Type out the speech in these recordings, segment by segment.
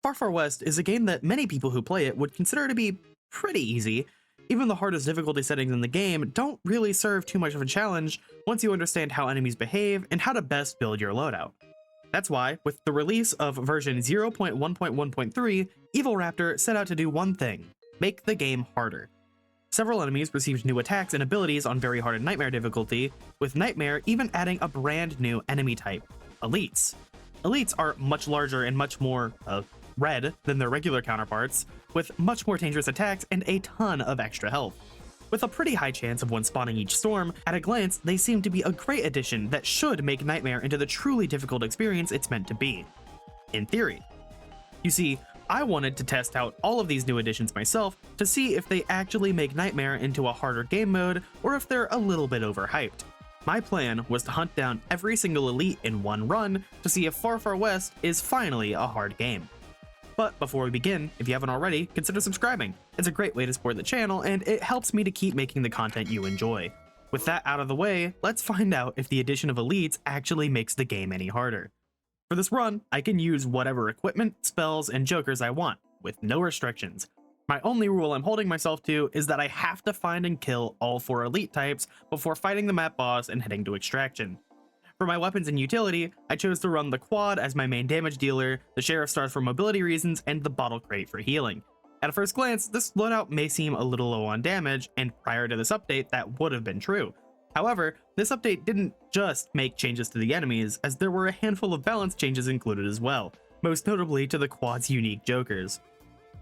Far Far West is a game that many people who play it would consider to be pretty easy. Even the hardest difficulty settings in the game don't really serve too much of a challenge once you understand how enemies behave and how to best build your loadout. That's why, with the release of version 0.1.1.3, Evil Raptor set out to do one thing: make the game harder. Several enemies received new attacks and abilities on very hard and Nightmare difficulty, with Nightmare even adding a brand new enemy type: Elites. Elites are much larger and much more red than their regular counterparts, with much more dangerous attacks and a ton of extra health. With a pretty high chance of one spawning each storm, at a glance they seem to be a great addition that should make Nightmare into the truly difficult experience it's meant to be. In theory. You see, I wanted to test out all of these new additions myself to see if they actually make Nightmare into a harder game mode or if they're a little bit overhyped. My plan was to hunt down every single elite in one run to see if Far Far West is finally a hard game. But before we begin, if you haven't already, consider subscribing. It's a great way to support the channel and it helps me to keep making the content you enjoy. With that out of the way, let's find out if the addition of elites actually makes the game any harder. For this run, I can use whatever equipment, spells, and jokers I want, with no restrictions. My only rule I'm holding myself to is that I have to find and kill all 4 elite types before fighting the map boss and heading to extraction. For my weapons and utility, I chose to run the quad as my main damage dealer, the sheriff stars for mobility reasons, and the bottle crate for healing. At a first glance, this loadout may seem a little low on damage, and prior to this update that would have been true. However, this update didn't just make changes to the enemies, as there were a handful of balance changes included as well, most notably to the quad's unique jokers.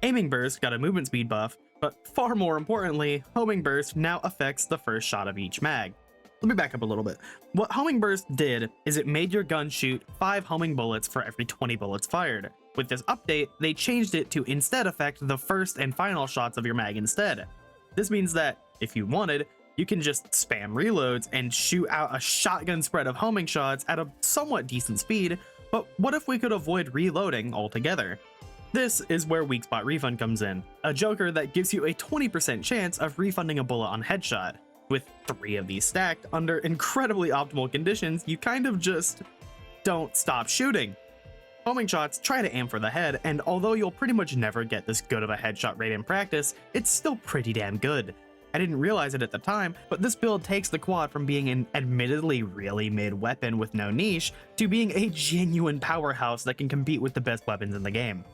Aiming Burst got a movement speed buff, but far more importantly, Homing Burst now affects the first shot of each mag. Let me back up a little bit. What Homing Burst did is it made your gun shoot 5 homing bullets for every 20 bullets fired. With this update, they changed it to instead affect the first and final shots of your mag instead. This means that, if you wanted, you can just spam reloads and shoot out a shotgun spread of homing shots at a somewhat decent speed, but what if we could avoid reloading altogether? This is where Weak Spot Refund comes in, a joker that gives you a 20% chance of refunding a bullet on headshot. With 3 of these stacked under incredibly optimal conditions, you kind of just don't stop shooting. Homing shots try to aim for the head, and although you'll pretty much never get this good of a headshot rate in practice, it's still pretty damn good. I didn't realize it at the time, but this build takes the quad from being an admittedly really mid weapon with no niche to being a genuine powerhouse that can compete with the best weapons in the game.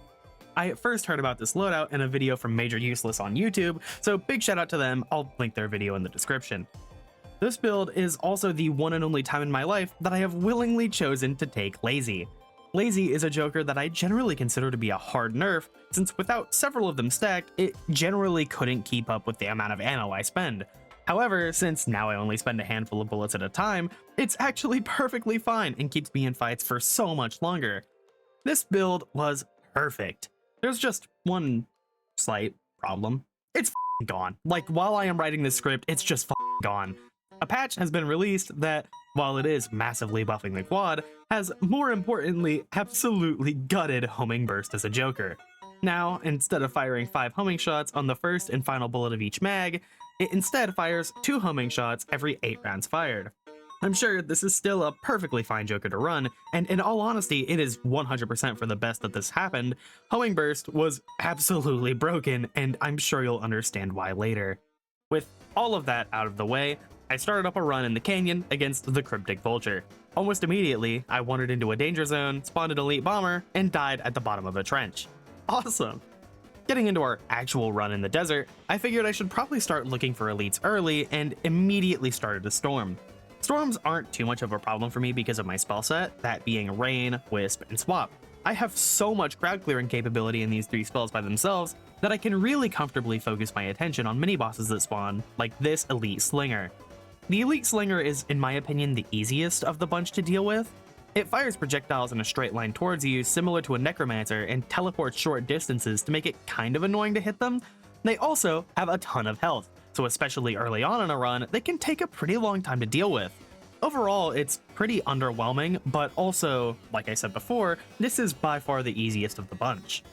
I first heard about this loadout in a video from MajorUseless on YouTube, so big shout out to them. I'll link their video in the description. This build is also the one and only time in my life that I have willingly chosen to take Lazy. Lazy is a joker that I generally consider to be a hard nerf, since without several of them stacked, it generally couldn't keep up with the amount of ammo I spend. However, since now I only spend a handful of bullets at a time, it's actually perfectly fine and keeps me in fights for so much longer. This build was perfect. There's just one slight problem. It's gone. Like, while I am writing this script, it's just gone. A patch has been released that, while it is massively buffing the quad, has more importantly absolutely gutted Homing Burst as a joker. Now, instead of firing 5 homing shots on the first and final bullet of each mag, it instead fires 2 homing shots every 8 rounds fired. I'm sure this is still a perfectly fine joker to run, and in all honesty, it is 100% for the best that this happened. Homing Burst was absolutely broken, and I'm sure you'll understand why later. With all of that out of the way, I started up a run in the canyon against the Cryptic Vulture. Almost immediately, I wandered into a danger zone, spawned an elite bomber, and died at the bottom of a trench. Awesome! Getting into our actual run in the desert, I figured I should probably start looking for elites early, and immediately started a storm. Storms aren't too much of a problem for me because of my spell set, that being Rain, Wisp, and Swap. I have so much crowd clearing capability in these 3 spells by themselves that I can really comfortably focus my attention on mini-bosses that spawn, like this Elite Slinger. The Elite Slinger is, in my opinion, the easiest of the bunch to deal with. It fires projectiles in a straight line towards you, similar to a Necromancer, and teleports short distances to make it kind of annoying to hit them. They also have a ton of health, so especially early on in a run, they can take a pretty long time to deal with. Overall, it's pretty underwhelming, but also, like I said before, this is by far the easiest of the bunch.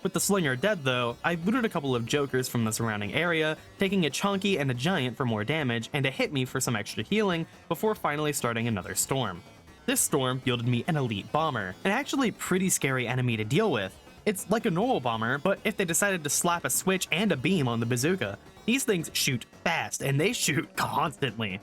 With the Slinger dead though, I looted a couple of jokers from the surrounding area, taking a Chunky and a Giant for more damage and a Hit Me for some extra healing before finally starting another storm. This storm yielded me an Elite Bomber, an actually pretty scary enemy to deal with. It's like a normal bomber, but if they decided to slap a switch and a beam on the bazooka. These things shoot fast, and they shoot constantly.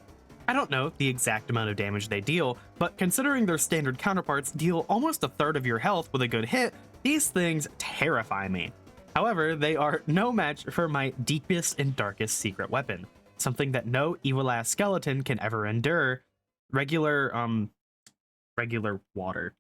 I don't know the exact amount of damage they deal, but considering their standard counterparts deal almost a third of your health with a good hit, these things terrify me. However, they are no match for my deepest and darkest secret weapon, something that no evil-ass skeleton can ever endure: regular water.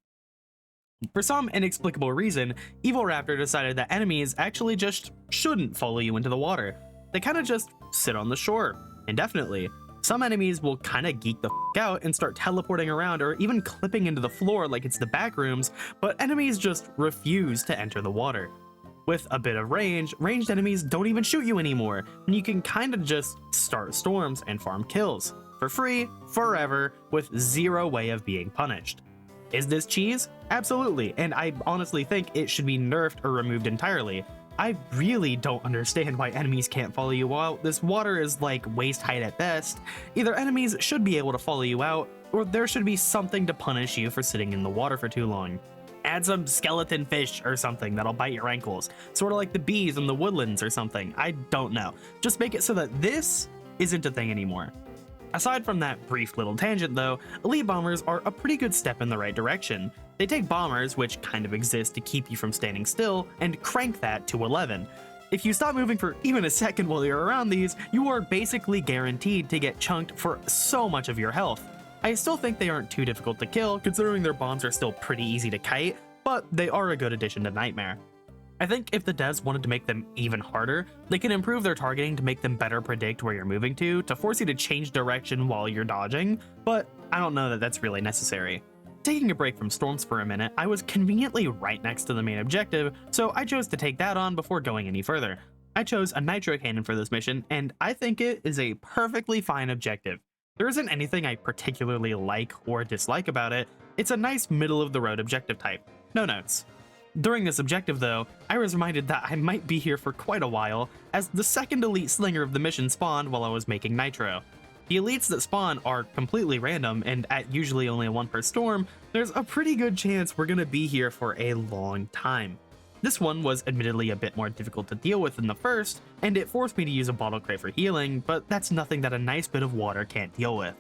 For some inexplicable reason, Evil Raptor decided that enemies actually just shouldn't follow you into the water. They kind of just sit on the shore, indefinitely. Some enemies will kind of geek the f out and start teleporting around or even clipping into the floor like it's the back rooms, but enemies just refuse to enter the water. With a bit of range, ranged enemies don't even shoot you anymore, and you can kind of just start storms and farm kills. For free, forever, with zero way of being punished. Is this cheese? Absolutely, and I honestly think it should be nerfed or removed entirely. I really don't understand why enemies can't follow you out. This water is like waist height at best. Either enemies should be able to follow you out, or there should be something to punish you for sitting in the water for too long. Add some skeleton fish or something that'll bite your ankles, sort of like the bees in the woodlands or something. I don't know. Just make it so that this isn't a thing anymore. Aside from that brief little tangent though, elite bombers are a pretty good step in the right direction. They take bombers, which kind of exist to keep you from standing still, and crank that to 11. If you stop moving for even a second while you're around these, you are basically guaranteed to get chunked for so much of your health. I still think they aren't too difficult to kill, considering their bombs are still pretty easy to kite, but they are a good addition to Nightmare. I think if the devs wanted to make them even harder, they can improve their targeting to make them better predict where you're moving to force you to change direction while you're dodging, but I don't know that that's really necessary. Taking a break from storms for a minute, I was conveniently right next to the main objective, so I chose to take that on before going any further. I chose a nitro cannon for this mission, and I think it is a perfectly fine objective. There isn't anything I particularly like or dislike about it. It's a nice middle-of-the-road objective type. No notes. During this objective though, I was reminded that I might be here for quite a while, as the second elite slinger of the mission spawned while I was making nitro. The elites that spawn are completely random, and at usually only one per storm, there's a pretty good chance we're gonna be here for a long time. This one was admittedly a bit more difficult to deal with than the first, and it forced me to use a bottle crate for healing, but that's nothing that a nice bit of water can't deal with.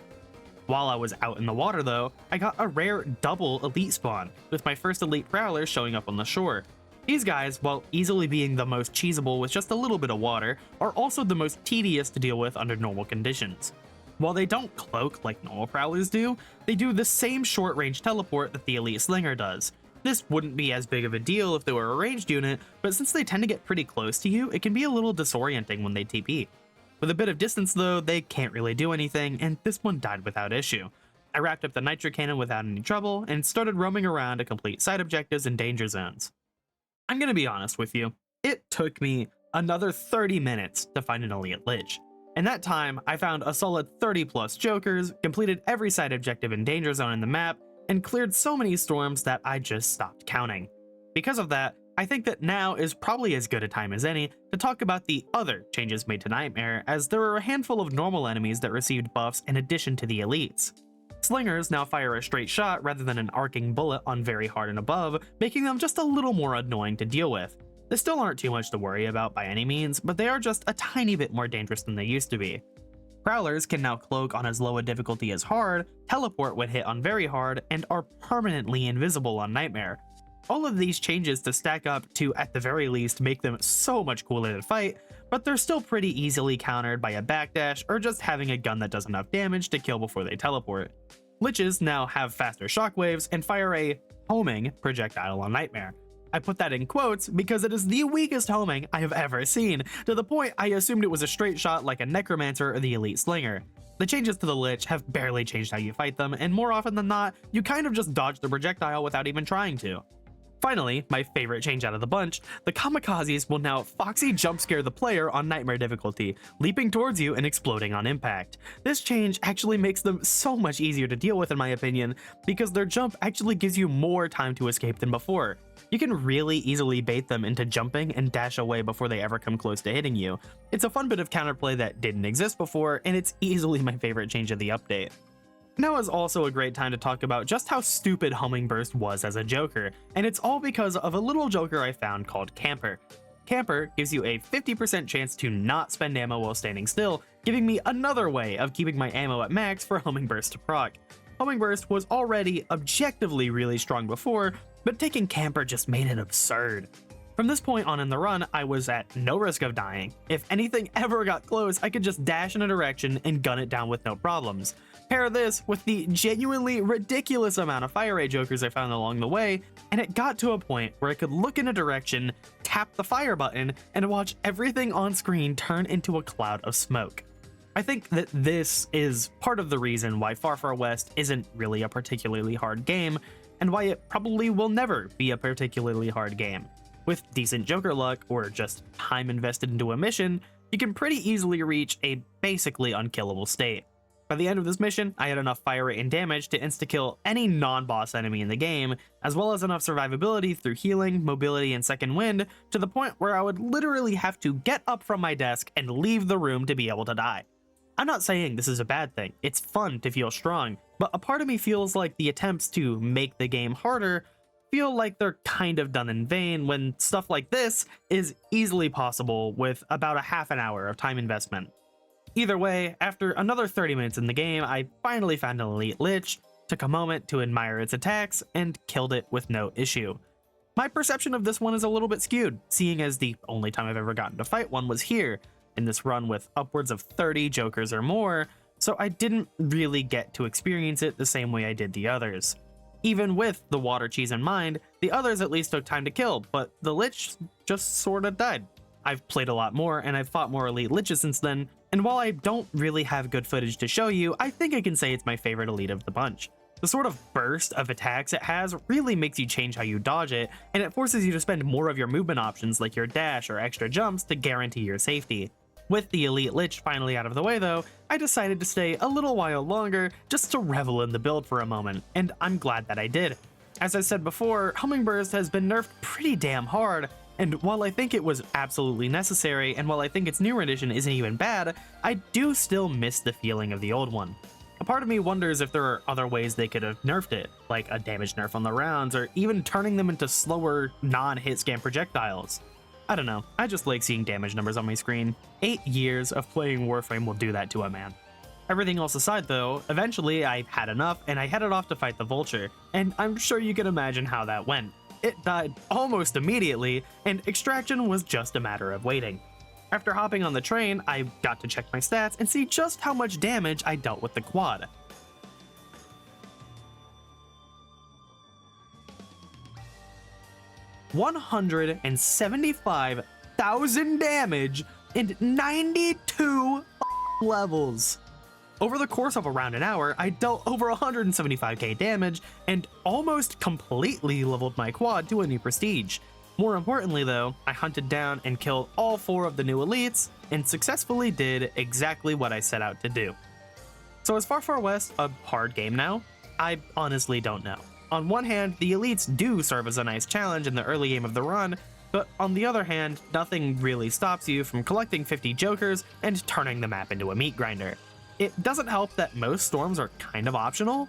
While I was out in the water though, I got a rare double elite spawn, with my first elite prowler showing up on the shore. These guys, while easily being the most cheesable with just a little bit of water, are also the most tedious to deal with under normal conditions. While they don't cloak like normal prowlers do, they do the same short range teleport that the elite slinger does. This wouldn't be as big of a deal if they were a ranged unit, but since they tend to get pretty close to you, it can be a little disorienting when they TP. With a bit of distance though, they can't really do anything, and this one died without issue. I wrapped up the nitro cannon without any trouble, and started roaming around to complete side objectives and danger zones. I'm gonna be honest with you, it took me another 30 minutes to find an elite lich. In that time, I found a solid 30 plus jokers, completed every side objective and danger zone in the map, and cleared so many storms that I just stopped counting. Because of that, I think that now is probably as good a time as any to talk about the other changes made to Nightmare, as there are a handful of normal enemies that received buffs in addition to the elites. Slingers now fire a straight shot rather than an arcing bullet on very hard and above, making them just a little more annoying to deal with. They still aren't too much to worry about by any means, but they are just a tiny bit more dangerous than they used to be. Prowlers can now cloak on as low a difficulty as hard, teleport when hit on very hard, and are permanently invisible on Nightmare. All of these changes to stack up to, at the very least, make them so much cooler to fight, but they're still pretty easily countered by a backdash or just having a gun that does enough damage to kill before they teleport. Liches now have faster shockwaves and fire a homing projectile on Nightmare. I put that in quotes because it is the weakest homing I have ever seen, to the point I assumed it was a straight shot like a Necromancer or the Elite Slinger. The changes to the Lich have barely changed how you fight them, and more often than not, you kind of just dodge the projectile without even trying to. Finally, my favorite change out of the bunch, the Kamikazes will now Foxy jump scare the player on Nightmare difficulty, leaping towards you and exploding on impact. This change actually makes them so much easier to deal with in my opinion, because their jump actually gives you more time to escape than before. You can really easily bait them into jumping and dash away before they ever come close to hitting you. It's a fun bit of counterplay that didn't exist before, and it's easily my favorite change of the update. Now is also a great time to talk about just how stupid Hummingburst was as a joker, and it's all because of a little joker I found called Camper. Camper gives you a 50% chance to not spend ammo while standing still, giving me another way of keeping my ammo at max for Hummingburst to proc. Hummingburst was already objectively really strong before, but taking Camper just made it absurd. From this point on in the run, I was at no risk of dying. If anything ever got close, I could just dash in a direction and gun it down with no problems. Pair this with the genuinely ridiculous amount of fire rate jokers I found along the way, and it got to a point where I could look in a direction, tap the fire button, and watch everything on screen turn into a cloud of smoke. I think that this is part of the reason why Far Far West isn't really a particularly hard game, and why it probably will never be a particularly hard game. With decent joker luck, or just time invested into a mission, you can pretty easily reach a basically unkillable state. By the end of this mission, I had enough fire rate and damage to insta-kill any non-boss enemy in the game, as well as enough survivability through healing, mobility, and second wind, to the point where I would literally have to get up from my desk and leave the room to be able to die. I'm not saying this is a bad thing, it's fun to feel strong, but a part of me feels like the attempts to make the game harder feel like they're kind of done in vain when stuff like this is easily possible with about a half an hour of time investment. Either way, after another 30 minutes in the game, I finally found an elite lich, took a moment to admire its attacks, and killed it with no issue. My perception of this one is a little bit skewed, seeing as the only time I've ever gotten to fight one was here, in this run with upwards of 30 jokers or more, so I didn't really get to experience it the same way I did the others. Even with the water cheese in mind, the others at least took time to kill, but the lich just sorta died. I've played a lot more, and I've fought more elite liches since then, and while I don't really have good footage to show you, I think I can say it's my favorite elite of the bunch. The sort of burst of attacks it has really makes you change how you dodge it, and it forces you to spend more of your movement options like your dash or extra jumps to guarantee your safety. With the elite lich finally out of the way though, I decided to stay a little while longer just to revel in the build for a moment, and I'm glad that I did. As I said before, Hummingburst has been nerfed pretty damn hard, and while I think it was absolutely necessary, and while I think its new rendition isn't even bad, I do still miss the feeling of the old one. A part of me wonders if there are other ways they could have nerfed it, like a damage nerf on the rounds, or even turning them into slower, non-hit scan projectiles. I don't know, I just like seeing damage numbers on my screen. 8 years of playing Warframe will do that to a man. Everything else aside though, eventually I had enough and I headed off to fight the Vulture, and I'm sure you can imagine how that went. It died almost immediately, and extraction was just a matter of waiting. After hopping on the train, I got to check my stats and see just how much damage I dealt with the quad. $175,000 damage and 92 levels. Over the course of around an hour, I dealt over 175k damage and almost completely leveled my quad to a new prestige. More importantly though, I hunted down and killed all 4 of the new elites and successfully did exactly what I set out to do. So is Far Far West a hard game now? I honestly don't know. On one hand, the elites do serve as a nice challenge in the early game of the run, but on the other hand, nothing really stops you from collecting 50 jokers and turning the map into a meat grinder. It doesn't help that most storms are kind of optional.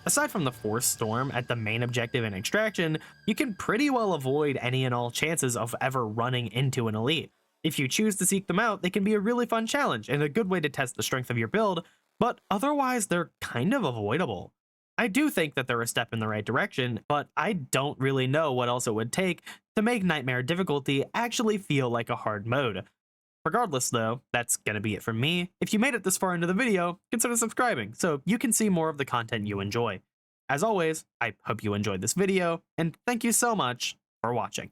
Aside from the forced storm at the main objective in Extraction, you can pretty well avoid any and all chances of ever running into an elite. If you choose to seek them out, they can be a really fun challenge and a good way to test the strength of your build, but otherwise they're kind of avoidable. I do think that they're a step in the right direction, but I don't really know what else it would take to make Nightmare difficulty actually feel like a hard mode. Regardless though, that's gonna be it from me. If you made it this far into the video, consider subscribing so you can see more of the content you enjoy. As always, I hope you enjoyed this video, and thank you so much for watching.